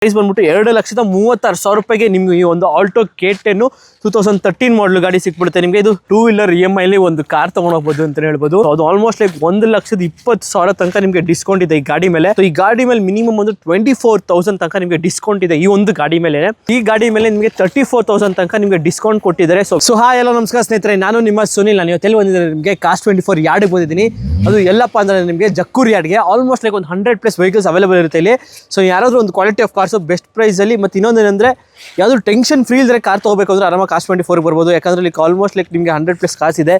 Price ಬಂದ್ಬಿಟ್ಟು 2,36,000 ರೂಪಾಯಿಗೆ ನಿಮ್ಗೆ ಈ ಒಂದು ಆಲ್ಟೋ K10 2013 ಮಾಡಲ್ ಗಾಡಿ ಸಿಕ್ಬಿಡುತ್ತೆ ನಿಮಗೆ. ಇದು 2 ವೀಲರ್ EMI ಅಲ್ಲಿ ಒಂದು ಕಾರ್ ತಗೊಂಡೋಗ್ಬೋದು ಅಂತ ಹೇಳ್ಬೋದು. ಅದು ಆಲ್ಮೋಸ್ಟ್ ಲೈಕ್ 1,20,000 ತನಕ ನಿಮಗೆ ಡಿಸ್ಕೌಂಟ್ ಇದೆ ಈ ಗಾಡಿ ಮೇಲೆ. ಈ ಗಾಡಿ ಮೇಲೆ ಮಿನಿಮಮ್ ಒಂದು 24,000 ತನಕ ನಿಮಗೆ ಡಿಸ್ಕೌಂಟ್ ಇದೆ ಈ ಒಂದು ಗಾಡಿ ಮೇಲೆ. ಈ ಗಾಡಿ ಮೇಲೆ ನಿಮಗೆ 34,000 ತನಕ ನಿಮಗೆ ಡಿಸ್ಕೌಂಟ್ ಕೊಟ್ಟಿದ್ದಾರೆ. ಸೊ ಹಾಯ್ ಎಲ್ಲ ನಮಸ್ಕಾರ ಸ್ನೇಹಿತರೆ, ನಾನು ನಿಮ್ಮ ಸುನಿಲ್. ನಾನು ಇವತ್ತು ಬಂದಿದ್ದೇನೆ ನಿಮಗೆ ಕಾಸ್ಟ್ 24 ಯಾರ್ಡ್ಗೆ ಬಂದಿದ್ದೀನಿ. ಅದು ಎಲ್ಲಪ್ಪ ಅಂದ್ರೆ ನಿಮಗೆ ಜಕ್ಕೂರ್ ಯಾರ್ಡ್ಗೆ. ಆಲ್ಮೋಸ್ಟ್ ಲೈಕ್ ಒಂದು 100+ ವೆಹಿಕಲ್ಸ್ ಅವೈಲೇಬಲ್ ಇರುತ್ತೆ ಇಲ್ಲಿ. ಸೊ ಯಾರಾದರೂ ಒಂದು ಕ್ವಾಲಿಟಿ ಆಫ್ ಕಾರ್ಸ್ ಬೆಸ್ಟ್ ಪ್ರೈಸಲ್ಲಿ, ಮತ್ತು ಇನ್ನೊಂದು ಏನಂದರೆ ಯಾವುದು ಟೆನ್ಷನ್ ಫ್ರೀ ಇಲ್ಲದೆ ಕಾರ್ ತೊಗೋಬೇಕು ಅಂದರೆ ಆರಾಮಾಗಿ ಕಾಸ್ಟ್ 24 ಬರ್ಬೋದು. ಯಾಕಂದರೆ ಇಲ್ಲಿ ಆಲ್ಮೋಸ್ಟ್ ಲೈಕ್ ನಿಮಗೆ 100+ ಕಾರ್ಸ್ ಇದೆ.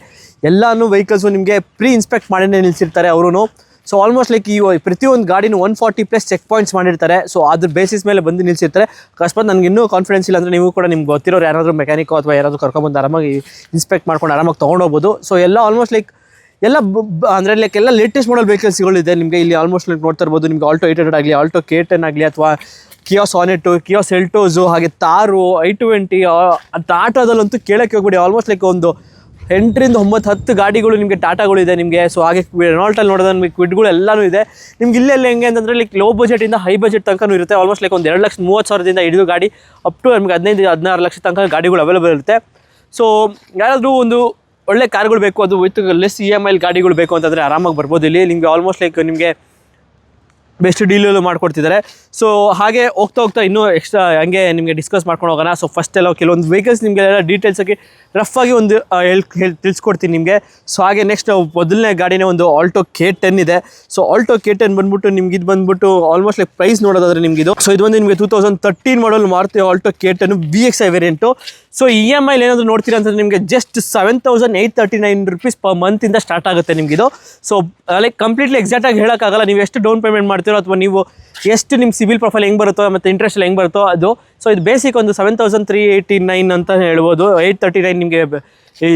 ಎಲ್ಲಾನು ವೆಹಿಕಲ್ಸು ನಿಮಗೆ ಪ್ರೀ ಇನ್ಸ್ಪೆಕ್ಟ್ ಮಾಡಿನೇ ನಿಲ್ಲಿಸಿರ್ತಾರೆ ಅವರು. ಸೊ ಆಲ್ಮೋಸ್ಟ್ ಲೈಕ್ ಈ ಪ್ರತಿಯೊಂದು ಗಾಡಿನೂ 140+ ಚೆಕ್ ಪಾಯಿಂಟ್ಸ್ ಮಾಡಿರ್ತಾರೆ. ಸೊ ಅದ್ರ ಬೇಸಿಸ್ ಮೇಲೆ ಬಂದು ನಿಲ್ಲಿಸಿರ್ತಾರೆ. ಅಕಸ್ಮಾತ್ ನನಗೆ ಇನ್ನೂ ಕಾನ್ಫಿಡೆನ್ಸ್ ಇಲ್ಲ ಅಂದರೆ ನೀವು ಕೂಡ ನಿಮ್ಗೆ ಗೊತ್ತಿರೋರು ಯಾರಾದರೂ ಮೆಕ್ಯಾನಿಕೋ ಅಥವಾ ಯಾರಾದರೂ ಕರ್ಕೊಂಡ್ಬಂದು ಆರಾಮಾಗಿ ಇನ್ಸ್ಪೆಕ್ಟ್ ಮಾಡ್ಕೊಂಡು ಆರಾಮಾಗಿ ತೊಗೊಂಡೋಗ್ಬೋದು. ಸೊ ಎಲ್ಲ ಆಲ್ಮೋಸ್ಟ್ ಲೈಕ್ ಎಲ್ಲ ಅಂದರೆ ಲೈಕ್ ಎಲ್ಲ ಲೇಟೆಸ್ಟ್ ಮಾಡಲ್ ವೆಹಿಕಲ್ಸ್ಗಳಿದೆ ನಿಮಗೆ ಇಲ್ಲಿ. ಆಲ್ಮೋಸ್ಟ್ ಲೈಕ್ ನೋಡ್ತಾ ಇರ್ಬೋದು ನಿಮಗೆ ಆಲ್ಟೋ 800 ಆಗಲಿ, ಆಲ್ಟೋ K10 ಆಗಲಿ, ಅಥವಾ ಕಿಯಾ ಸಾನೆಟು, ಕಿಯಾ ಸೆಲ್ಟೋಸು, ಹಾಗೆ ತಾರು, i20. ಟಾಟಾದಲ್ಲಂತೂ ಕೇಳೋಕ್ಕೆ ಹೋಗ್ಬಿಡಿ. ಆಲ್ಮೋಸ್ಟ್ ಲೈಕ್ ಒಂದು 8ರಿಂದ 9-10 ಗಾಡಿಗಳು ನಿಮಗೆ ಟಾಟಾಗಳು ಇದೆ ನಿಮಗೆ. ಸೊ ಹಾಗೆ ರೆನಾಲ್ಟಲ್ಲಿ ನೋಡಿದ್ರೆ ನಿಮಗೆ ಕ್ವಿಡ್ಗಳು ಎಲ್ಲನೂ ಇದೆ ನಿಮ್ಗೆ. ಇಲ್ಲೆಲ್ಲ ಹೆಂಗೆ ಅಂತಂದರೆ ಲೈಕ್ ಲೋ ಬಜೆಟಿಂದ ಹೈ ಬಜೆಟ್ ತನಕ ಇರುತ್ತೆ. ಆಲ್ಮೋಸ್ಟ್ ಲೈಕ್ ಒಂದು 2,30,000ದಿಂದ ಹಿಡಿದು ಗಾಡಿ ಅಪ್ ಟು ನಿಮಗೆ 15-16 ಲಕ್ಷ ತನಕ ಗಾಡಿಗಳು ಅವೈಲೇಬಲ್ ಇರುತ್ತೆ. ಸೊ ಯಾರಾದರೂ ಒಂದು ಒಳ್ಳೆ ಕಾರ್ಗಳು ಬೇಕು, ಅದು ವಿತ್ ಲೆಸ್ EMI ಗಾಡಿಗಳು ಬೇಕು ಅಂತಂದರೆ ಆರಾಮಾಗಿ ಬರ್ಬೋದು ಇಲ್ಲಿ. ನಿಮಗೆ ಆಲ್ಮೋಸ್ಟ್ ಲೈಕ್ ನಿಮಗೆ ಬೆಸ್ಟ್ ಡೀಲಲ್ಲೂ ಮಾಡ್ಕೊಡ್ತಿದ್ದಾರೆ. ಸೊ ಹಾಗೆ ಹೋಗ್ತಾ ಇನ್ನೂ ಎಕ್ಸ್ಟ್ರಾ ಹಂಗೆ ನಿಮಗೆ ಡಿಸ್ಕಸ್ ಮಾಡ್ಕೊಂಡು ಹೋಗೋಣ. ಸೊ ಫಸ್ಟ್ ಎಲ್ಲ ಕೆಲವೊಂದು ವೆಹಿಕಲ್ಸ್ ನಿಮಗೆಲ್ಲ ಡೀಟೇಲ್ಸಾಗಿ ರಫಾಗಿ ಒಂದು ತಿಳಿಸ್ಕೊಡ್ತೀನಿ ನಿಮಗೆ. ಸೊ ಹಾಗೆ ನೆಕ್ಸ್ಟ್ ಮೊದಲನೇ ಗಾಡಿನೇ ಒಂದು ಆಲ್ಟೋ K10 ಇದೆ. ಸೊ ಆಲ್ಟೋ K10 ಬಂದ್ಬಿಟ್ಟು ನಿಮ್ಗೆ ಇದು ಬಂದ್ಬಿಟ್ಟು ಆಲ್ಮೋಸ್ಟ್ ಲೈಕ್ ಪ್ರೈಸ್ ನೋಡೋದಾದ್ರೆ ನಿಮ್ಗೆ ಇದು. ಸೊ ಇದು ಬಂದು ನಿಮಗೆ 2013 model Maruti Alto K10 VXi variant. So EMI ಏನಾದರೂ ನೋಡ್ತೀರಾ ಅಂತಂದರೆ ನಿಮಗೆ ಜಸ್ಟ್ 7,839 ರೂಪೀಸ್ ಪರ್ ಮಂತಿಂದ ಸ್ಟಾರ್ಟ್ ಆಗುತ್ತೆ ನಿಮಗಿದು. ಸೊ ಲೈಕ್ ಕಂಪ್ಲೀಟ್ಲಿ ಎಕ್ಸಾಕ್ಟಾಗಿ ಹೇಳೋಕ್ಕಾಗಲ್ಲ. ನೀವು ಎಷ್ಟು ಡೌನ್ ಪೇಮೆಂಟ್ ಮಾಡ್ತೀರೋ ಅಥವಾ ನೀವು ಎಷ್ಟು ನಿಮ್ಮ ಸಿವಿಲ್ ಪ್ರೊಫೈಲ್ ಹೆಂಗೆ ಬರುತ್ತೋ ಮತ್ತು ಇಂಟ್ರೆಸ್ಟ್ ಹೆಂಗೆ ಬರುತ್ತೋ ಅದು. ಸೊ ಇದು ಬೇಸಿಕ್ ಒಂದು 7,389 ಅಂತ ಹೇಳ್ಬೋದು. 839 ನಿಮಗೆ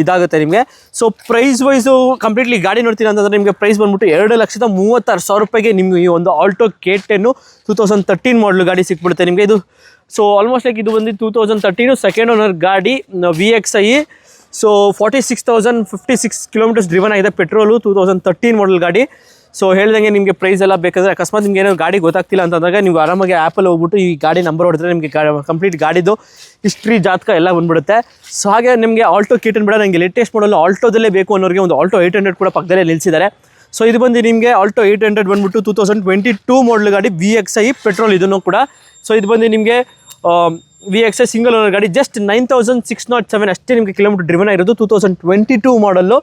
ಇದಾಗುತ್ತೆ ನಿಮಗೆ. ಸೊ ಪ್ರೈಸ್ ವೈಸು ಕಂಪ್ಲೀಟ್ಲಿ ಗಾಡಿ ನೋಡ್ತೀರಾ ಅಂತಂದರೆ ನಿಮಗೆ ಪ್ರೈಸ್ ಬಂದ್ಬಿಟ್ಟು 2,36,000 ರೂಪಾಯಿಗೆ ನಿಮಗೆ ಈ ಒಂದು ಆಲ್ಟೋ K10 2013 ಮಾಡಲ್ ಗಾಡಿ ಸಿಕ್ಬಿಡುತ್ತೆ ನಿಮಗೆ ಇದು. ಸೊ ಆಲ್ಮೋಸ್ಟ್ ಲೈಕ್ ಇದು ಬಂದು 2013 ಸೆಕೆಂಡ್ ಓನರ್ ಗಾಡಿ VXi. ಸೊ 46,056 ಕಿಲೋಮೀಟರ್ಸ್ ಡ್ರಿವನ್ ಆಗಿದೆ. ಪೆಟ್ರೋಲು 2013 ಮಾಡಲ್ ಗಾಡಿ. ಸೊ ಹೇಳ್ದಂಗೆ ನಿಮಗೆ ಪ್ರೈಸ್ ಎಲ್ಲ ಬೇಕಾದರೆ ಅಕಸ್ಮಾತ್ ನಿಮ್ಗೆ ಏನಾದ್ರು ಗಾಡಿ ಗೊತ್ತಾಗ್ತಿಲ್ಲ ಅಂತಂದಾಗ ನೀವು ಆರಾಮಾಗಿ ಆ್ಯಪಲ್ಲಿ ಹೋಗ್ಬಿಟ್ಟು ಈ ಗಾಡಿ ನಂಬರ್ ಹೊಡೆದ್ರೆ ನಿಮಗೆ ಕಂಪ್ಲೀಟ್ ಗಾಡಿದು ಹಿಸ್ಟ್ರಿ ಜಾತಕ ಎಲ್ಲ ಬಂದ್ಬಿಡುತ್ತೆ. ಸೊ ಹಾಗೆ ನಿಮಗೆ ಆಲ್ಟೋ K10 ಬಿಡ ನನಗೆ ಲೇಟೆಸ್ಟ್ ಮಾಡಲು ಆಲ್ಟೋದಲ್ಲೇ ಬೇಕು ಅನ್ನೋರಿಗೆ ಒಂದು ಆಲ್ಟೋ 800 ಕೂಡ ಪಕ್ಕದಲ್ಲೇ ನಿಲ್ಲಿಸಿದ್ದಾರೆ. ಸೊ ಇದು ಬಂದು ನಿಮಗೆ ಆಲ್ಟೋ 800 ಬಂದ್ಬಿಟ್ಟು 2022 ಮಾಡಲ್ ಗಾಡಿ VXi ಪೆಟ್ರೋಲ್ ಇದನ್ನು ಕೂಡ. ಸೊ ಇದು ಬಂದು ನಿಮಗೆ VXi ಸಿಂಗಲ್ ಓನರ್ ಗಾಡಿ. ಜಸ್ಟ್ 9,607 ಅಷ್ಟೇ ನಿಮಗೆ ಕಿಲೋಮೀಟರ್ ಡ್ರಿವನ್ ಆಗಿರೋದು. 2022 ಮಾಡಲ್ಲು.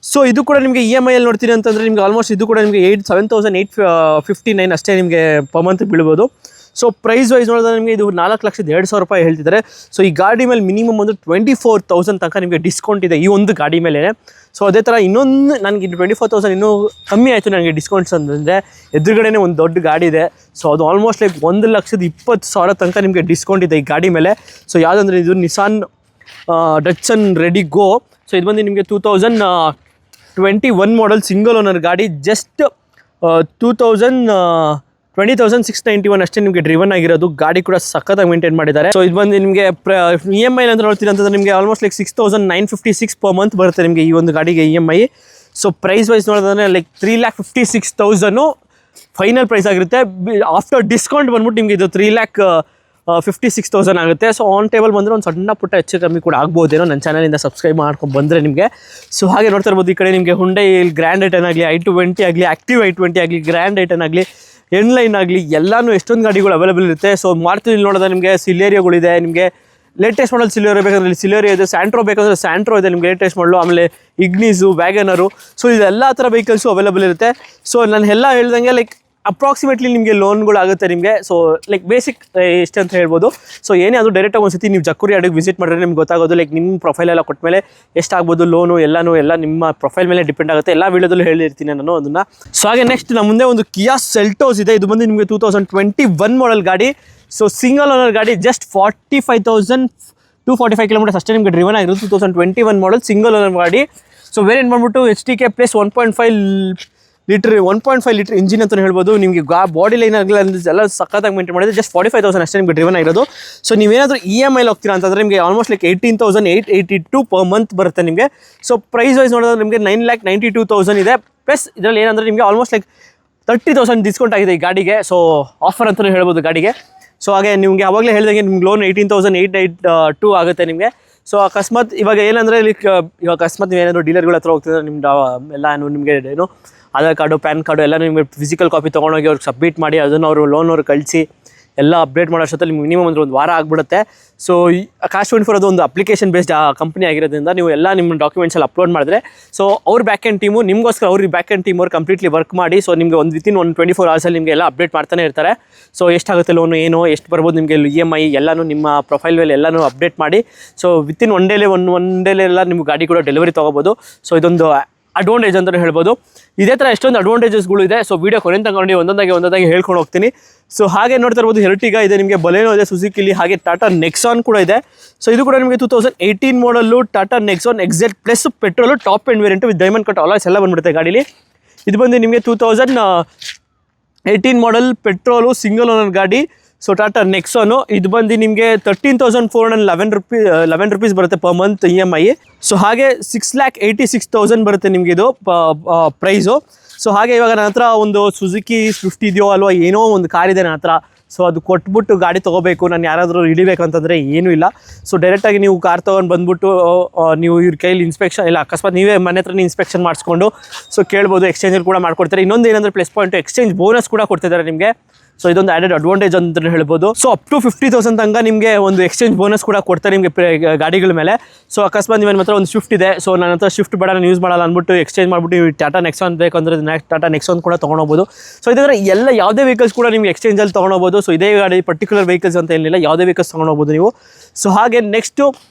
ಸೊ ಇದು ಕೂಡ ನಿಮಗೆ EMI ಅಲ್ಲಿ ನೋಡ್ತೀನಿ ಅಂತಂದರೆ ನಿಮಗೆ ಆಲ್ಮೋಸ್ಟ್ ಇದು ಕೂಡ ನಿಮಗೆ 7,859 ಅಷ್ಟೇ ನಿಮಗೆ ಪರ್ ಮಂತ್ ಬೀಳ್ಬೋದು. ಸೊ ಪ್ರೈಸ್ ವೈಸ್ ನೋಡಿದ್ರೆ ನಿಮಗೆ ಇದು 4,02,000 ರೂಪಾಯಿ ಹೇಳ್ತಿದ್ದಾರೆ. ಸೊ ಈ ಗಾಡಿ ಮೇಲೆ ಮಿನಿಮಮ್ ಒಂದು 24,000 ತನಕ ನಿಮಗೆ ಡಿಸ್ಕೌಂಟ್ ಇದೆ ಈ ಒಂದು ಗಾಡಿ ಮೇಲೆ. ಸೊ ಅದೇ ಥರ ಇನ್ನೊಂದು ನನಗೆ 24,000 ಇನ್ನೂ ಕಮ್ಮಿ ಆಯಿತು ನನಗೆ ಡಿಸ್ಕೌಂಟ್ಸ್ ಅಂತಂದರೆ ಎದುರುಗಡೆನೇ ಒಂದು ದೊಡ್ಡ ಗಾಡಿ ಇದೆ. ಸೊ ಅದು ಆಲ್ಮೋಸ್ಟ್ ಲೈಕ್ 1,20,000 ತನಕ ನಿಮಗೆ ಡಿಸ್ಕೌಂಟ್ ಇದೆ ಈ ಗಾಡಿ ಮೇಲೆ. ಸೊ ಯಾವುದಂದ್ರೆ ಇದು ನಿಸಾನ್ ಡಟ್ಸನ್ ರೆಡಿ ಗೋ. ಸೊ ಇದು ಬಂದು ನಿಮಗೆ 2021 ಮಾಡಲ್ ಸಿಂಗಲ್ ಓನರ್ ಗಾಡಿ. ಜಸ್ಟ್ 20,691 ಅಷ್ಟೇ ನಿಮಗೆ ಡ್ರಿವನ್ ಆಗಿರೋದು. ಗಾಡಿ ಕೂಡ ಸಖತ್ತಾಗಿ ಮೇಂಟೈನ್ ಮಾಡಿದ್ದಾರೆ. ಸೊ ಇದು ಬಂದು ನಿಮಗೆ EMI ಅಂತ ನೋಡ್ತೀರಿ ಅಂತಂದರೆ ನಿಮಗೆ ಆಲ್ಮೋಸ್ಟ್ ಲೈಕ್ 6,956 ಪರ್ ಮಂತ್ ಬರುತ್ತೆ ನಿಮಗೆ ಈ ಒಂದು ಗಾಡಿಗೆ EMI. ಸೊ ಪ್ರೈಸ್ ವೈಸ್ ನೋಡೋದಂದರೆ ಲೈಕ್ 3,56,000 ಫೈನಲ್ ಪ್ರೈಸ್ ಆಗಿರುತ್ತೆ. ಆಫ್ಟರ್ ಡಿಸ್ಕೌಂಟ್ ಬಂದ್ಬಿಟ್ಟು ನಿಮಗೆ ಇದು 3,56,000 ಆಗುತ್ತೆ. ಸೊ ಆನ್ ಟೇಬಲ್ ಬಂದರೆ ಒಂದು ಸಣ್ಣ ಪುಟ್ಟ ಹೆಚ್ಚು ಕಮ್ಮಿ ಕೂಡ ಆಗ್ಬೋದೇನೋ ನನ್ನ ಚಾನಲಿಂದ ಸಬ್ಸ್ಕ್ರೈಬ್ ಮಾಡ್ಕೊಂಡು ಬಂದರೆ ನಿಮಗೆ. ಸೊ ಹಾಗೆ ನೋಡ್ತಾ ಇರ್ಬೋದು ಈ ಕಡೆ ನಿಮಗೆ ಹುಂಡೈ ಗ್ರ್ಯಾಂಡ್ ಐಟನ್ ಆಗಲಿ, i20 ಆಗಲಿ, ಆ್ಯಕ್ಟಿವ್ i20 ಆಗಲಿ, ಗ್ರ್ಯಾಂಡ್ ಐಟನ್ ಆಗಲಿ, ಎನ್ಲೈನ್ ಆಗಲಿ ಎಲ್ಲನೂ ಎಷ್ಟೊಂದು ಗಾಡಿಗಳು ಅವೈಲೇಬಲ್ ಇರುತ್ತೆ. ಸೊ ಮಾರುತಿಲಿ ನೋಡಿದ್ರೆ ನಿಮಗೆ ಸಿಲೇರಿಯೋಗಳಿದೆ. ನಿಮಗೆ ಲೇಟೆಸ್ಟ್ ಮಾಡಲ್ ಸಿಲೇರಿಯೋ ಬೇಕಂದ್ರೆ ಸಿಲೇರಿಯೋ ಇದೆ. ಸ್ಯಾಂಟ್ರೋ ಬೇಕಂದರೆ ಸ್ಯಾಂಟ್ರೋ ಇದೆ ನಿಮಗೆ ಲೇಟೆಸ್ಟ್ ಮಾಡಲು. ಆಮೇಲೆ ಇಗ್ನಿಸು, ವ್ಯಾಗನರು. ಸೊ ಇದೆಲ್ಲ ಥರ ವೆಹಿಕಲ್ಸು ಅವೈಲೇಬಲ್ ಇರುತ್ತೆ. ಸೊ ನಾನು ಎಲ್ಲ ಹೇಳ್ದಂಗೆ ಲೈಕ್ ಅಪ್ರಾಕ್ಸಿಮೇಟ್ಲಿ ನಿಮಗೆ ಲೋನ್ಗಳು ಆಗುತ್ತೆ ನಿಮಗೆ. ಸೊ ಲೈಕ್ ಬೇಸಿಕ್ ಎಷ್ಟು ಅಂತ ಹೇಳ್ಬೋದು. ಸೊ ಏನೇ ಅದು ಡೈರೆಕ್ಟಾಗಿ ಒಂದು ಸತಿ ನೀವು ಜಕ್ಕೂರ್ ಯಾರ್ಡಿಗೆ ವಿಸಿಟ್ ಮಾಡಿದ್ರೆ ನಿಮ್ಗೆ ಗೊತ್ತಾಗೋದು ಲೈಕ್ ನಿಮ್ಮ ಪ್ರೊಫೈಲ್ ಎಲ್ಲ ಕೊಟ್ಟ ಮೇಲೆ ಎಷ್ಟಾಗ್ಬೋದು ಲೋನು ಎಲ್ಲ ನಿಮ್ಮ ಪ್ರೊಫೈಲ್ ಮೇಲೆ ಡಿಪೆಂಡ್ ಆಗುತ್ತೆ. ಎಲ್ಲ ವೀಡಿಯೋದಲ್ಲೂ ಹೇಳಿರ್ತೀನಿ ನಾನು ಅದನ್ನು. ಸೊ ಹಾಗೆ ನೆಕ್ಸ್ಟ್ ನಮ್ಮ ಮುಂದೆ ಒಂದು ಕಿಯಾ ಸೆಲ್ಟೋಸ್ ಇದೆ. ಇದು ಬಂದು ನಿಮಗೆ 2021 ಮಾಡಲ್ ಗಾಡಿ. ಸೊ ಸಿಂಗಲ್ ಓನರ್ ಗಾಡಿ. ಜಸ್ಟ್ 45,245 ಕಿಲೋಮೀಟರ್ಸ್ ಅಷ್ಟೇ ನಿಮಗೆ ಡ್ರಿವನ್ ಆಗಿರೋದು. 2021 ಮಾಡಲ್ ಸಿಂಗಲ್ ಓನರ್ ಗಾಡಿ. ಸೊ ವೇರಿಯಂಟ್ ಬಂದ್ಬಿಟ್ಟು HTK ಪ್ಲಸ್ 1.5 ಲೀಟರ್ ಇಂಜಿನ್ ಅಂತ ಹೇಳ್ಬೋದು. ನಿಮಗೆ ಬಾಡಿ ಲೈನ್ ಆಗಲಿ ಎಲ್ಲ ಸಖತ್ತಾಗಿ ಮೇಂಟೈನ್ ಮಾಡಿದ್ರೆ ಜಸ್ಟ್ 45,000 ಅಷ್ಟೇ ನಿಮಗೆ ಡ್ರಿವನ್ ಆಗಿರೋದು. ಸೊ ನೀವೇನಾದರೂ EMI ಹೋಗ್ತೀರಾ ಅಂತಂದರೆ ನಿಮಗೆ ಆಲ್ಮೋಸ್ಟ್ ಲೈಕ್ 18,882 ಪರ್ ಮಂತ್ ಬರುತ್ತೆ ನಿಮಗೆ. ಸೊ ಪ್ರೈಸ್ ವೈಸ್ ನೋಡಿದ್ರೆ ನಿಮಗೆ 9,92,000 ಇದೆ. ಪ್ಲಸ್ ಇದರಲ್ಲಿ ಏನಂದರೆ ನಿಮಗೆ ಆಲ್ಮೋಸ್ಟ್ ಲೈಕ್ 30,000 ಡಿಸ್ಕೌಂಟ್ ಆಗಿದೆ ಈ ಗಾಡಿಗೆ. ಸೊ ಆಫರ್ ಅಂತಲೇ ಹೇಳ್ಬೋದು ಗಾಡಿಗೆ. ಸೊ ಹಾಗೆ ನಿಮಗೆ ಅವಾಗಲೇ ಹೇಳಿದಂಗೆ ನಿಮ್ಗೆ ಲೋನ್ 18,892 ಆಗುತ್ತೆ ನಿಮಗೆ. ಸೊ ಅಕಸ್ಮಾತ್ ಇವಾಗ ಏನಂದರೆ ಇವಾಗ ಅಕಸ್ಮಾತ್ ನೀವು ಏನಾದರೂ ಡೀಲರ್ಗಳ ಹತ್ರ ಹೋಗ್ತಿದ್ರೆ ನಿಮ್ದು ಎಲ್ಲ ನಿಮಗೆ ಏನು ಆಧಾರ್ ಕಾರ್ಡು ಪ್ಯಾನ್ ಕಾರ್ಡು ಎಲ್ಲ ನಿಮಗೆ ಫಿಸಿಕಲ್ ಕಾಪಿ ತೊಗೊಂಡೋಗಿ ಅವ್ರಿಗೆ ಸಬ್ಮಿಟ್ ಮಾಡಿ ಅದನ್ನು ಅವರು ಲೋನ್ ಅವ್ರು ಕಳಿಸಿ ಎಲ್ಲ ಅಪ್ಡೇಟ್ ಮಾಡೋ ಅಷ್ಟೊತ್ತಲ್ಲಿ ನಿಮ್ಗೆ ಮಿನಿಮಮ್ ಒಂದು ವಾರ ಆಗಿಬಿಡುತ್ತೆ. ಸೊ Cash24 ಅದು ಒಂದು ಅಪ್ಲಿಕೇಶನ್ ಬೇಸ್ಡ್ ಕಂಪ್ನಿ ಆಗಿರೋದ್ರಿಂದ ನೀವು ಎಲ್ಲ ನಿಮ್ಮ ಡಾಕ್ಯುಮೆಂಟ್ಸ್ ಎಲ್ಲ ಅಪ್ಲೋಡ್ ಮಾಡಿದ್ರೆ ಸೊ ಅವ್ರ ಬ್ಯಾಕ್ ಎಂಡ್ ಟೀಮು ನಿಮಗೋಸ್ಕರ ಅವ್ರಿಗೆ ಬ್ಯಾಕ್ ಎಂಡ್ ಟೀಮ್ ಅವ್ರು ಕಂಪ್ಲೀಟ್ಲಿ ವರ್ಕ್ ಮಾಡಿ ಸೊ ನಿಮಗೆ ವಿತಿನ್ 24 ಅವರ್ಸಲ್ಲಿ ನಿಮಗೆ ಎಲ್ಲ ಅಪ್ಡೇಟ್ ಮಾಡ್ತಾನೆ ಇರ್ತಾರೆ. ಸೊ ಎಷ್ಟಾಗುತ್ತೆ ಲೋನು ಏನು ಎಷ್ಟು ಬರ್ಬೋದು ನಿಮಗೆ EMI ಎಲ್ಲನೂ ನಿಮ್ಮ ಪ್ರೊಫೈಲ್ ಮೇಲೆ ಎಲ್ಲನೂ ಅಪ್ಡೇಟ್ ಮಾಡಿ ಸೊ ವಿತಿನ್ ಒನ್ ಡೇಲೆ ಎಲ್ಲ ನಿಮ್ಗೆ ಗಾಡಿ ಕೂಡ ಡೆಲಿವರಿ ತೊಗೋಬೋದು. ಸೊ ಇದೊಂದು ಅಡ್ವಾಂಟೇಜ್ ಅಂತಲೇ ಹೇಳ್ಬೋದು. ಇದೇ ಥರ ಎಷ್ಟೊಂದು ಅಡ್ವಾಂಟೇಜಸ್ಗಳು ಇದೆ. ಸೊ ವೀಡಿಯೋ ಕೊನೆ ತಗೊಂಡು ಒಂದೊಂದಾಗಿ ಹೇಳ್ಕೊಂಡು ಹೋಗ್ತೀನಿ. ಸೊ ಹಾಗೆ ನೋಡ್ತಾ ಇರ್ಬೋದು Ertiga ಇದೆ, ನಿಮಗೆ ಬಲೇನೋ ಇದೆ, ಸುಜುಕಿಲಿ, ಹಾಗೆ ಟಾಟಾ ನೆಕ್ಸಾನ್ ಕೂಡ ಇದೆ. ಸೊ ಇದು ಕೂಡ ನಿಮಗೆ 2018 model Tata Nexon XZ plus petrol top end variant with diamond cut alloys ಎಲ್ಲ ಬಂದ್ಬಿಡುತ್ತೆ ಗಾಡೀಲಿ. ಇದು ಬಂದು ನಿಮಗೆ 2018 ಮಾಡಲ್ ಪೆಟ್ರೋಲು ಸಿಂಗಲ್ ಓನರ್ ಗಾಡಿ. ಸೊ ಟಾಟಾ ನೆಕ್ಸಾನು ಇದು ಬಂದು ನಿಮಗೆ 13,411 rupees ಬರುತ್ತೆ ಪರ್ ಮಂತ್ EMI. ಸೊ ಹಾಗೆ 6,86,000 ಬರುತ್ತೆ ನಿಮಗೆ ಇದು ಪ್ರೈಸು. ಸೊ ಹಾಗೆ ಇವಾಗ ನನ್ನ ಹತ್ರ ಒಂದು ಸುಜುಕಿ ಸ್ವಿಫ್ಟ್ ಇದೆಯೋ ಅಲ್ವಾ ಏನೋ ಒಂದು ಕಾರ್ ಇದೆ ನನ್ನ ಹತ್ರ. ಸೊ ಅದು ಕೊಟ್ಬಿಟ್ಟು ಗಾಡಿ ತೊಗೋಬೇಕು, ನಾನು ಯಾರಾದರೂ ಹಿಡಿಬೇಕಂತಂದರೆ ಏನೂ ಇಲ್ಲ. ಸೊ ಡೈರೆಕ್ಟಾಗಿ ನೀವು ಕಾರ್ ತೊಗೊಂಡು ಬಂದುಬಿಟ್ಟು ನೀವು ಇವ್ರ ಕೈಲಿ ಇನ್ಸ್ಪೆಕ್ಷನ್ ಇಲ್ಲ ಅಕಸ್ಮಾತ್ ನೀವೇ ಮನೆ ಹತ್ರನೇ ಇನ್ಸ್ಪೆಕ್ಷನ್ ಮಾಡಿಸ್ಕೊಂಡು ಸೊ ಕೇಳ್ಬೋದು. ಎಕ್ಸ್ಚೇಂಜಲ್ಲಿ ಕೂಡ ಮಾಡ್ಕೊಡ್ತಾರೆ. ಇನ್ನೊಂದು ಏನಂದರೆ ಪ್ಲಸ್ ಪಾಯಿಂಟ್ ಎಕ್ಸ್ಚೇಂಜ್ ಬೋನಸ್ ಕೂಡ ಕೊಡ್ತಿದ್ದಾರೆ ನಿಮಗೆ. ಸೊ ಇದೊಂದು ಆ್ಯಡೆಡ್ ಅಡ್ವಾಂಟೇಜ್ ಅಂತ ಹೇಳ್ಬೋದು. ಸೊ ಅಪ್ ಟು 50,000 ತನಕ ನಿಮಗೆ ಒಂದು ಎಕ್ಸ್ಚೇಂಜ್ ಬೋನಸ್ ಕೂಡ ಕೊಡ್ತಾರೆ ನಿಮಗೆ ಗಾಡಿಗಳ ಮೇಲೆ. ಸೊ ಅಕಸ್ಮಾತ್ ನಿಮ್ಮ ಹತ್ರ ಒಂದು ಸ್ವಿಫ್ಟ್ ಇದೆ, ಸೊ ನನ್ನ ಹತ್ರ ಸ್ವಿಫ್ಟ್ ಬೇಡ ನಾನು ಯೂಸ್ ಮಾಡಲ್ಲ ಅಂದ್ಬಿಟ್ಟು ಎಕ್ಸ್ಚೇಂಜ್ ಮಾಡಿಬಿಟ್ಟು ನೀವು ಟಾಟಾ ನೆಕ್ಸಾನ್ ಬೇಕಂದ್ರೆ ಟಾಟಾ ನೆಕ್ಸಾನ್ ಕೂಡ ತೊಗೊಂಡೋಗ್ಬೋದು. ಸೊ ಇದಾದ್ರೆ ಎಲ್ಲ ಯಾವುದೇ ವೆಹಿಕಲ್ಸ್ ಕೂಡ ನಿಮಗೆ ಎಕ್ಸ್ಚೇಂಜಲ್ಲಿ ತೊಗೊಂಡೋಗ್ಬೋದು. ಸೊ ಇದೇ ಗಾಡಿ ಪರ್ಟಿಕ್ಯುಲರ್ ವೆಹಿಕಲ್ಸ್ ಅಂತ ಏನಿಲ್ಲ, ಯಾವುದೇ ವೆಹಿಕಲ್ಸ್ ತೊಗೊಂಡೋಗ್ಬೋದು ನೀವು. ಸೊ ಹಾಗೆ ನೆಕ್ಸ್ಟು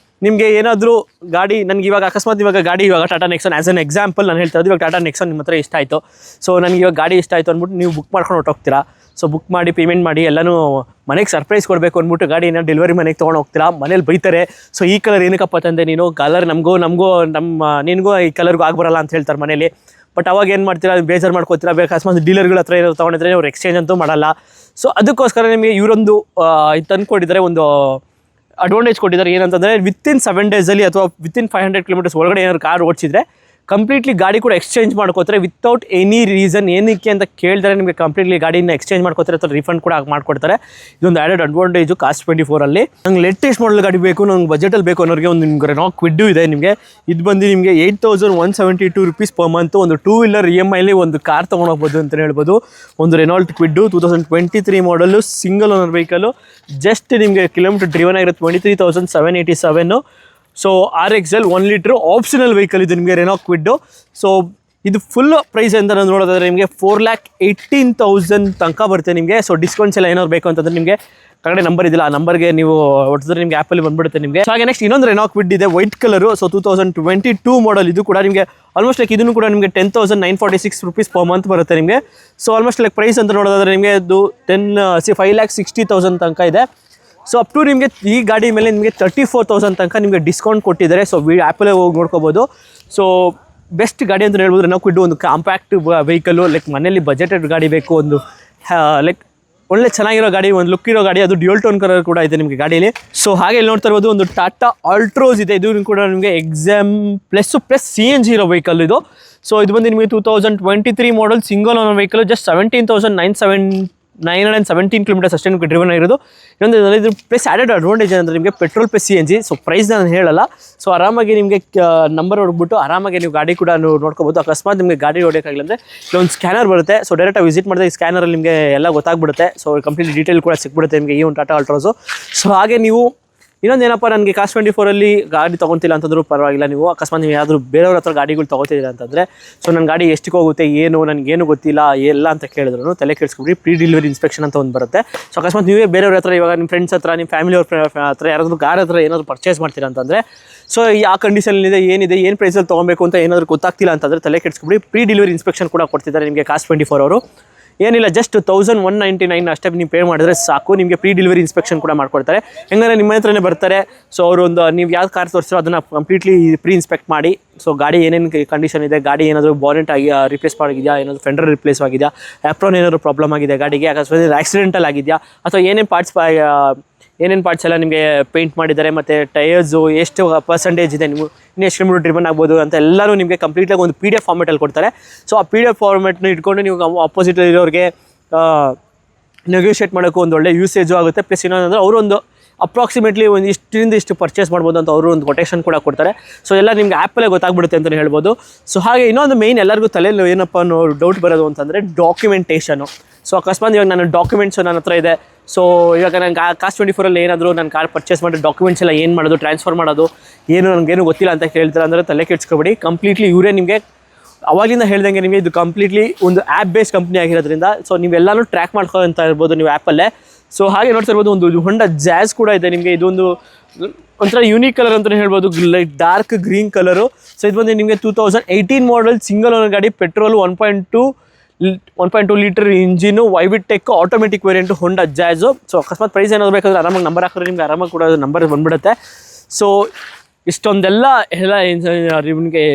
ನಿಮಗೆ ಏನಾದರೂ ಗಾಡಿ ನನಗೆ ಇವಾಗ ಅಕಸ್ಮಾತ್ ಗಾಡಿ Tata Nexon as an example ನಾನು ಹೇಳ್ತಾ ಇವಾಗ ಟಾಟಾ ನೆಕ್ಸಾನ್ ನಿಮ್ಮ ಹತ್ರ ಇಷ್ಟ ಆಯಿತು. ಸೊ ನನಗೆ ಇವಾಗ ಗಾಡಿ ಇಷ್ಟ ಆಯಿತು ಅಂದ್ಬಿಟ್ಟು ನೀವು ಬುಕ್ ಮಾಡ್ಕೊಂಡು ಹೊರಟೋಗ್ತೀರಾ. ಸೊ ಬುಕ್ ಮಾಡಿ ಪೇಮೆಂಟ್ ಮಾಡಿ ಎಲ್ಲನೂ ಮನೆಗೆ ಸರ್ಪ್ರೈಸ್ ಕೊಡಬೇಕು ಅಂದ್ಬಿಟ್ಟು ಗಾಡಿನ ಡೆಲಿವರಿ ಮನೆಗೆ ತೊಗೊಂಡು ಹೋಗ್ತೀರಾ. ಮನೇಲಿ ಬೈತಾರೆ. ಸೊ ಈ ಕಲರ್ ಏನಕ್ಕಪ್ಪ ತಂದೆ ನೀನು, ಕಲರ್ ನಮಗೂ ನಿನಗೂ ಈ ಕಲರ್ಗೂ ಆಗ್ಬರಲ್ಲ ಅಂತ ಹೇಳ್ತಾರೆ ಮನೇಲಿ. ಬಟ್ ಅವಾಗ ಏನು ಮಾಡ್ತೀರಾ, ಬೇಜಾರು ಮಾಡ್ಕೋತೀರಾ. ಅಕಸ್ಮಾತ್ ಡೀಲರ್ಗಳ ಹತ್ರ ಏನಾದ್ರು ತೊಗೊಂಡಿದ್ರೆ ಅವ್ರು ಎಕ್ಸ್ಚೇಂಜ್ ಅಂತೂ ಮಾಡಲ್ಲ. ಸೊ ಅದಕ್ಕೋಸ್ಕರ ನಿಮಗೆ ಇವರೊಂದು ತಂದುಕೊಟ್ಟಿದ್ದಾರೆ, ಒಂದು ಅಡ್ವಾಂಟೇಜ್ ಕೊಟ್ಟಿದ್ದಾರೆ. ಏನಂತಂದರೆ ವಿತಿನ್ 7 ಡೇಸಲ್ಲಿ ಅಥವಾ ವಿತಿನ್ 500 ಕಿಲೋಮೀಟರ್ಸ್ ಒಳಗಡೆ ಏನಾದ್ರು ಕಾರ್ ಓಡಿಸಿದ್ರೆ ಕಂಪ್ಲೀಟ್ಲಿ ಗಾಡಿ ಕೂಡ ಎಕ್ಸ್ಚೇಂಜ್ ಮಾಡ್ಕೋತಾರೆ ವಿತೌಟ್ ಎನಿ ರೀಸನ್. ಏನಕ್ಕೆ ಅಂತ ಕೇಳಿದ್ರೆ ನಿಮಗೆ ಕಂಪ್ಲೀಟ್ಲಿ ಗಾಡಿನ ಎಕ್ಸ್ಚೇಂಜ್ ಮಾಡ್ಕೋತಾರೆ ಅಥವಾ ರಿಫಂಡ್ ಕೂಡ ಮಾಡ್ಕೊಡ್ತಾರೆ. ಇದೊಂದು ಆ್ಯಡೆಡ್ ಅಡ್ವಾಂಟೇಜು Cash24 ನಂಗೆ ಲೇಟೆಸ್ಟ್ ಮಾಡಲ್ ಗಾಡಿ ಬೇಕು, ನಂಗೆ ಬಜೆಟಲ್ಲಿ ಬೇಕು ಅನ್ನೋರಿಗೆ ಒಂದು ನಿಮ್ಗೆ ರೆನಾಲ್ಟ್ ಕ್ವಿಡ್ ಇದೆ. ನಿಮಗೆ ಇದು ಬಂದು ನಿಮಗೆ 8,172 rupees ಪರ್ ಮಂತ್ ಒಂದು 2 wheeler EMI ಒಂದು ಕಾರ್ ತೊಗೊಂಡೋಗ್ಬೋದು ಅಂತ ಹೇಳ್ಬೋದು. ಒಂದು ರೆನಾಲ್ಟ್ ಕ್ವಿಡ್ಡು 2023 ಮಾಡಲು ಸಿಂಗಲ್ ಓನರ್ ವೆಹಿಕಲು. ಜಸ್ಟ್ ನಿಮಗೆ ಕಿಲೋಮೀಟರ್ ಡ್ರಿವನ್ ಆಗಿರೋ 23,787. So RXL 1 litre optional vehicle ಇದು ನಿಮಗೆ ರೆನಾಲ್ಟ್ ಕ್ವಿಡ್ಡು. ಸೊ ಇದು ಫುಲ್ ಪ್ರೈಸ್ ಅಂತ ನಾನು ನೋಡೋದಾದ್ರೆ ನಿಮಗೆ 4,18,000 ತನಕ ಬರುತ್ತೆ ನಿಮಗೆ. ಸೊ ಡಿಸ್ಕೌಂಟ್ಸ್ ಎಲ್ಲ ಏನಾದ್ರು ಬೇಕು ಅಂತಂದರೆ ನಿಮಗೆ ಕಡೆ ನಂಬರ್ ಇದಿಲ್ಲ, ಆ ನಂಬರ್ಗೆ ನೀವು ಹೊಡೆದ್ರೆ ನಿಮಗೆ ಆ್ಯಪಲ್ಲಿ ಬಂದ್ಬಿಡುತ್ತೆ ನಿಮಗೆ. ಸೊ ಹಾಗೆ ನೆಕ್ಸ್ಟ್ ಇನ್ನೊಂದು ರೆನಾಲ್ಟ್ ಕ್ವಿಡ್ ಇದೆ ವೈಟ್ ಕಲರು. ಸೊ 2022 ಮಾಡಲ್. ಇದು ಕೂಡ ನಿಮಗೆ ಆಲ್ಮೋಸ್ಟ್ ಲೈಕ್ ಇದನ್ನು ಕೂಡ ನಿಮಗೆ 10,946 rupees ಪರ್ ಮಂತ್ ಬರುತ್ತೆ ನಿಮಗೆ. ಸೊ ಆಲ್ಮೋಸ್ಟ್ ಲೈಕ್ ಪ್ರೈಸ್ ಅಂತ ನೋಡೋದಾದ್ರೆ ನಿಮಗೆ ಅದು 5,60,000 ತನಕ ಇದೆ. ಸೊ ಅಪ್ ಟು ನಿಮಗೆ ಈ ಗಾಡಿ ಮೇಲೆ ನಿಮಗೆ 34,000 ತನಕ ನಿಮಗೆ ಡಿಸ್ಕೌಂಟ್ ಕೊಟ್ಟಿದ್ದಾರೆ. ಸೊ ಆ್ಯಪಲ್ಲೇ ಹೋಗಿ ನೋಡ್ಕೋಬೋದು. ಸೊ ಬೆಸ್ಟ್ ಗಾಡಿ ಅಂತ ಹೇಳ್ಬೋದು ರೆನಾಲ್ಟ್ ಕ್ವಿಡ್. ಒಂದು ಕಾಂಪ್ಯಾಕ್ಟ್ ವೆಹಿಕಲ್ಲು, ಲೈಕ್ ಮನೇಲಿ ಬಜೆಟೆಡ್ ಗಾಡಿ ಬೇಕು, ಒಂದು ಲೈಕ್ ಒಳ್ಳೆ ಚೆನ್ನಾಗಿರೋ ಗಾಡಿ, ಒಂದು ಲುಕ್ ಇರೋ ಗಾಡಿ, ಅದು ಡ್ಯೂಯಲ್ ಟೋನ್ ಕಲರ್ ಕೂಡ ಇದೆ ನಿಮಗೆ ಗಾಡೀಲಿ. ಸೊ ಹಾಗೆ ಇಲ್ಲಿ ನೋಡ್ತಾ ಇರ್ಬೋದು ಒಂದು ಟಾಟಾ ಆಲ್ಟ್ರೋಸ್ ಇದೆ. ಇದು ಕೂಡ ನಿಮಗೆ ಎಕ್ಸಾಮ್ ಪ್ಲಸ್ CNG ಇರೋ ವೆಹಿಕಲ್ ಇದು. ಸೊ ಇದು ಬಂದು ನಿಮಗೆ 2023 model single owner vehicle. Just 17,917 kilometers ಅಷ್ಟೇ ನಿಮಗೆ ಡ್ರಿವನ್ ಆಗಿರೋದು. ಇನ್ನೊಂದು ಇದು ಪ್ಲಸ್ ಆ್ಯಡೆಡ್ ಅಡ್ವಾಂಟೇಜ್ ಅಂದರೆ ನಿಮಗೆ petrol plus CNG. So price ನಾನು ಹೇಳಲ್ಲ. ಸೊ ಆರಾಮಾಗಿ ನಿಮಗೆ ನಂಬರ್ ಹೊಡ್ಬಿಟ್ಟು ಆರಾಮಾಗಿ ನೀವು ಗಾಡಿ ಕೂಡ ನೋಡ್ಕೋಬೋದು. ಅಕಸ್ಮಾತ್ ನಿಮಗೆ ಗಾಡಿ ಹೊಡೆಯೋಕ್ಕಾಗಲ್ಲ ಅಂದರೆ ಇಲ್ಲೊಂದು ಸ್ಕ್ಯಾನರ್ ಬರುತ್ತೆ. ಸೊ ಡೈರೆಕ್ಟಾಗಿ ವಿಸಿಟ್ ಮಾಡಿದ್ರೆ ಈ ಸ್ಕ್ಯಾನರಲ್ಲಿ ನಿಮಗೆ ಎಲ್ಲ ಗೊತ್ತಾಗ್ಬಿಡುತ್ತೆ. ಸೊ ಕಂಪ್ಲೀಟ್ ಡೀಟೇಲ್ ಕೂಡ ಸಿಕ್ಬಿಡುತ್ತೆ ನಿಮಗೆ ಈ ಒಂದು ಟಾಟಾ ಆಲ್ಟ್ರೋಸು. ಸೊ ಹಾಗೆ ನೀವು ಇನ್ನೊಂದೇನಪ್ಪ, ನನಗೆ Cash24 ಗಾಡಿ ತೊಗೊತಿಲ್ಲ ಅಂತಂದ್ರೂ ಪರವಾಗಿಲ್ಲ. ನೀವು ಅಕಸ್ಮಾತ್ ನೀವು ಯಾರಾದರೂ ಬೇರೆಯವ್ರ ಹತ್ರ ಗಾಡಿಗಳು ತೊಗೋತಿದ್ದೀರಾ ಅಂತಂದರೆ ಸೊ ನನ್ನ ಗಾಡಿ ಎಷ್ಟಕ್ಕೆ ಹೋಗುತ್ತೆ ಏನು ನನಗೇನು ಗೊತ್ತಿಲ್ಲ ಎಲ್ಲ ಅಂತ ಕೇಳಿದ್ರು ತಲೆ ಕೆಡಿಸ್ಕೊಬಿಡಿ. ಪ್ರೀ ಡೆಲಿವರಿ ಇನ್ಸ್ಪೆಕ್ಷನ್ ಅಂತ ಒಂದು ಬರುತ್ತೆ. ಸೊ ಅಕಸ್ಮಾತ್ ನೀವೇ ಬೇರೆಯವ್ರ ಹತ್ರ ಇವಾಗ ನಿಮ್ಮ ಫ್ರೆಂಡ್ಸ್ ಹತ್ರ ನಿಮ್ಮ ಫ್ಯಾಮಿಲಿಯವ್ರ ಹತ್ರ ಯಾರಾದರೂ ಕಾರ್ ಹತ್ರ ಏನಾದರೂ ಪರ್ಚೇಸ್ ಮಾಡ್ತೀರಾ ಅಂತಂದರೆ ಸೊ ಯಾವ ಕಂಡೀಷನಲ್ಲಿದೆ ಏನು ಪ್ರೈಸಲ್ಲಿ ತೊಗೊಬೇಕು ಅಂತ ಏನಾದರೂ ಗೊತ್ತಾಗ್ತಿಲ್ಲ ಅಂತಂದರೆ ತಲೆ ಕೆಡಿಸ್ಕೊಬಿಡಿ. ಪ್ರೀ ಡೆಲಿವರಿ ಇನ್ಸ್ಪೆಕ್ಷನ್ ಕೂಡ ಕೊಡ್ತಿದ್ದಾರೆ ನಿಮಗೆ Cash24. ಏನಿಲ್ಲ, ಜಸ್ಟ್ 1,199 ಅಷ್ಟೇ ನೀವು ಪೇ ಮಾಡಿದ್ರೆ ಸಾಕು. ನಿಮಗೆ ಪ್ರೀ ಡೆಲಿವರಿ ಇನ್ಸ್ಪೆಕ್ಷನ್ ಕೂಡ ಮಾಡ್ಕೊಡ್ತಾರೆ. ಹೆಂಗಂದರೆ ನಿಮ್ಮ ಹತ್ರನೇ ಬರ್ತಾರೆ. ಸೊ ಅವರು ಒಂದು ನೀವು ಯಾವ ಕಾರ್ ತೋರಿಸ್ತೀರೋ ಅದನ್ನು ಕಂಪ್ಲೀಟ್ಲಿ ಪ್ರೀ ಇನ್ಸ್ಪೆಕ್ಟ್ ಮಾಡಿ ಸೊ ಗಾಡಿ ಏನೇನು ಕಂಡೀಷನ್ ಇದೆ, ಗಾಡಿ ಏನಾದರೂ ಬಾನೆಟ್ ಆಗಿ ರಿಪ್ಲೇಸ್ ಆಗಿದೆಯಾ, ಏನಾದರೂ ಫೆಂಡರ್ ರಿಪ್ಲೇಸ್ ಆಗಿದೆಯಾ, ಆ್ಯಪ್ರೋನ್ ಏನಾದರೂ ಪ್ರಾಬ್ಲಮ್ ಆಗಿದೆ ಗಾಡಿಗೆ, ಅಕಸ್ಮಾತ್ ಆಕ್ಸಿಡೆಂಟಲ್ ಆಗಿದೆಯಾ, ಅಥವಾ ಏನೇನು ಪಾರ್ಟ್ಸ್ ಎಲ್ಲ ನಿಮಗೆ ಪೇಂಟ್ ಮಾಡಿದ್ದಾರೆ, ಮತ್ತು ಟೈರ್ಸು ಎಷ್ಟು ಪರ್ಸೆಂಟೇಜ್ ಇದೆ, ನೀವು ಇನ್ನು ಎಷ್ಟು ಕಿಲೋಮೀಟರ್ ಡ್ರಿವನ್ ಆಗ್ಬೋದು ಅಂತ ಎಲ್ಲರೂ ನಿಮಗೆ ಕಂಪ್ಲೀಟಾಗಿ ಒಂದು PDF ಫಾರ್ಮೆಟಲ್ಲಿ ಕೊಡ್ತಾರೆ. ಸೊ ಆ PDF ಫಾರ್ಮೆಟ್ನ ಇಟ್ಕೊಂಡು ನೀವು ಆಪೋಸಿಟ್ ಇರೋರಿಗೆ ನೆಗೋಷಿಯೇಟ್ ಮಾಡೋಕ್ಕೂ ಒಂದು ಒಳ್ಳೆ ಯೂಸೇಜು ಆಗುತ್ತೆ. ಪ್ಲಸ್ ಇನ್ನೊಂದಂದರೆ ಅವರೊಂದು ಅಪ್ರಾಕ್ಸಿಮೇಟ್ಲಿ ಒಂದು ಇಷ್ಟರಿಂದ ಇಷ್ಟು ಪರ್ಚೇಸ್ ಮಾಡ್ಬೋದು ಅಂತ ಅವರು ಒಂದು ಕೊಟೇಶನ್ ಕೂಡ ಕೊಡ್ತಾರೆ. ಸೊ ಎಲ್ಲ ನಿಮ್ಗೆ ಆ್ಯಪಲ್ಲೇ ಗೊತ್ತಾಗ್ಬಿಡುತ್ತೆ ಅಂತಲೇ ಹೇಳ್ಬೋದು. ಸೊ ಹಾಗೆ ಇನ್ನೊಂದು ಮೇಯ್ನ್ ಎಲ್ಲರಿಗೂ ತಲೆಯಲ್ಲಿ ಏನಪ್ಪ ಅನ್ನೋ ಡೌಟ್ ಬರೋದು ಅಂತಂದರೆ ಡಾಕ್ಯುಮೆಂಟೇಷನು. ಸೊ ಅಕಸ್ಮಾತ್ ಇವಾಗ ನನ್ನ ಡಾಕ್ಯುಮೆಂಟ್ಸು ನನ್ನ ಹತ್ರ ಇದೆ. ಸೊ ಇವಾಗ ನಂಗೆ Cars24 ಏನಾದರೂ ನಾನು ಕಾರ್ ಪರ್ಚೇಸ್ ಮಾಡಿ ಡಾಕ್ಯುಮೆಂಟ್ಸ್ ಎಲ್ಲ ಏನು ಮಾಡೋದು, ಟ್ರಾನ್ಸ್ಫರ್ ಮಾಡೋದು, ನನಗೇನು ಗೊತ್ತಿಲ್ಲ ಅಂತ ಕೇಳ್ತಾರೆ ಅಂದರೆ ತಲೆ ಕೆಡ್ಸ್ಕೊಬೇಡಿ. ಕಂಪ್ಲೀಟ್ಲಿ ಇವರೇ ನಿಮಗೆ ಅವಾಗಿಂದ ಹೇಳ್ದಂಗೆ ನಿಮಗೆ ಇದು ಕಂಪ್ಲೀಟ್ಲಿ ಒಂದು ಆ್ಯಪ್ ಬೇಸ್ಡ್ ಕಂಪ್ನಿ ಆಗಿರೋದ್ರಿಂದ ಸೊ ನೀವೆಲ್ಲನೂ ಟ್ರ್ಯಾಕ್ ಮಾಡ್ಕೊಳ್ತಾ ಇರ್ಬೋದು ನೀವು ಆ್ಯಪಲ್ಲೇ. ಸೊ ಹಾಗೆ ನೋಡ್ತಾ ಇರ್ಬೋದು ಒಂದು ಹೊಂಡಾ ಜಾಝ್ ಕೂಡ ಇದೆ ನಿಮಗೆ. ಇದೊಂದು ಒಂಥರ ಯೂನಿಕ್ ಕಲರ್ ಅಂತಲೇ ಹೇಳ್ಬೋದು, light dark green colour. So ಇದು ಬಂದು ನಿಮಗೆ 2018 ಮಾಡಲ್ ಸಿಂಗಲ್ ಓನರ್ ಗಾಡಿ, petrol 1.2 litre engine, iVTEC automatic variant Honda Jazz. ಸೊ ಅಕಸ್ಮಾತ್ ಪ್ರೈಸ್ ಏನಾದರೂ ಬೇಕಾದ್ರೆ ಆರಾಮಾಗಿ ನಂಬರ್ ಹಾಕಿದ್ರೆ ನಿಮ್ಗೆ ಆರಾಮಾಗಿ ಕೂಡ ನಂಬರ್ ಬಂದುಬಿಡುತ್ತೆ. ಸೊ ಇಷ್ಟೊಂದೆಲ್ಲ ನಿಮಗೆ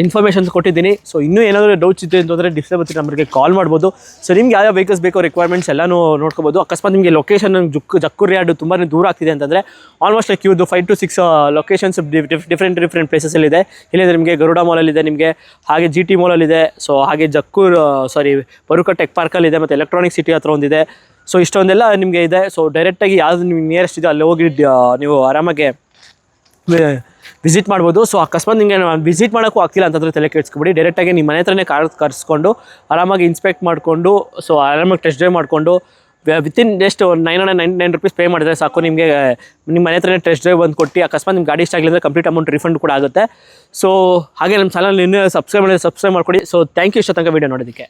ಇನ್ಫಾರ್ಮೇಷನ್ಸ್ ಕೊಟ್ಟಿದ್ದೀನಿ. ಸೊ ಇನ್ನೂ ಏನಾದರೂ ಡೌಟ್ಸ್ ಇತ್ತು ಅಂತಂದರೆ ಡಿಸ್ಪ್ಲೇ ನಂಬರ್ಗೆ ಕಾಲ್ ಮಾಡ್ಬೋದು. ಸೊ ನಿಮ್ಗೆ ಯಾವ ವೆಹಿಕಲ್ಸ್ ಬೇಕೋ ರಿಕ್ವೈರ್ಮೆಂಟ್ಸ್ ಎಲ್ಲನೂ ನೋಡ್ಕೋಬೋದು. ಅಕಸ್ಮಾತ್ ನಿಮಗೆ ಲೊಕೇಶನ್ ಜಕ್ಕೂರು ಯಾರ್ಡು ತುಂಬಾ ದೂರ ಆಗ್ತಿದೆ ಅಂತಂದರೆ ಆಲ್ಮೋಸ್ಟ್ ಲೈಕ್ ಇವ್ರದ್ದು 5 to 6 ಲೊಕೇಶನ್ಸ್ ಡಿಫ್ರೆಂಟ್ ಪ್ಲೇಸಸ್ಸಲ್ಲಿದೆ. ಇಲ್ಲಿದೆ ನಿಮಗೆ ಗರುಡ ಮಾಲಲ್ಲಿದೆ, ನಿಮಗೆ ಹಾಗೆ GT ಮಾಲಲ್ಲಿದೆ. ಸೊ ಹಾಗೆ ಬರುಕ ಟೆಕ್ ಪಾರ್ಕಲ್ಲಿದೆ, ಮತ್ತು ಎಲೆಕ್ಟ್ರಾನಿಕ್ ಸಿಟಿ ಹತ್ರ ಒಂದಿದೆ. ಸೊ ಇಷ್ಟೊಂದೆಲ್ಲ ನಿಮಗೆ ಇದೆ. ಸೊ ಡೈರೆಕ್ಟಾಗಿ ಯಾವುದು ನಿಮ್ಗೆ ನಿಯರೆಸ್ಟ್ ಇದೆ ಅಲ್ಲಿ ಹೋಗಿ ನೀವು ಆರಾಮಾಗೆ ವಿಸಿಟ್ ಮಾಡ್ಬೋದು. ಸೊ ಅಕಸ್ಮಾತ್ ನಿಮಗೆ ವಿಸಿಟ್ ಮಾಡೋಕ್ಕೂ ಆಗ್ತಿಲ್ಲ ಅಂತಂದರೆ ತಲೆ ಕೆಡಿಸ್ಕೊಬಿಡಿ, ಡೈರೆಕ್ಟಾಗಿ ನಿಮ್ಮ ಮನೆ ಹತ್ರನೇ ಕಾರ್ ಕರ್ಸ್ಕೊಂಡು ಆರಾಮಾಗಿ ಇನ್ಸ್ಪೆಕ್ಟ್ ಮಾಡಿಕೊಂಡು ಸೊ ಆರಾಮಾಗಿ ಟೆಸ್ಟ್ ಡ್ರೈವ್ ಮಾಡಿಕೊಂಡು ವಿತಿನ್ ಜಸ್ಟ್ ₹999 ಪೇ ಮಾಡಿದ್ರೆ ಸಾಕು. ನಿಮಗೆ ನಿಮ್ಮ ಮನೆ ಹತ್ರನೇ ಟೆಸ್ಟ್ ಡ್ರೈವ್ ಬಂದು ಕೊಟ್ಟು ಅಕಸ್ಮಾತ್ ನಿಮ್ಮ ಗಾಡಿ ಇಷ್ಟ ಆಗಿಲ್ಲ ಅಂದರೆ ಕಂಪ್ಲೀಟ್ ಅಮೌಂಟ್ ರಿಫಂಡ್ ಕೂಡ ಆಗುತ್ತೆ. ಸೊ ಹಾಗೆ ನಮ್ಮ ಚಾನಲ್ ಇನ್ನೂ ಸಬ್ಸ್ಕ್ರೈಬ್ ಮಾಡ್ಕೊಳ್ಳಿ. ಸೊ ಥ್ಯಾಂಕ್ ಯು ಇಷ್ಟ ತನಕ ವೀಡಿಯೋ ನೋಡೋದಕ್ಕೆ.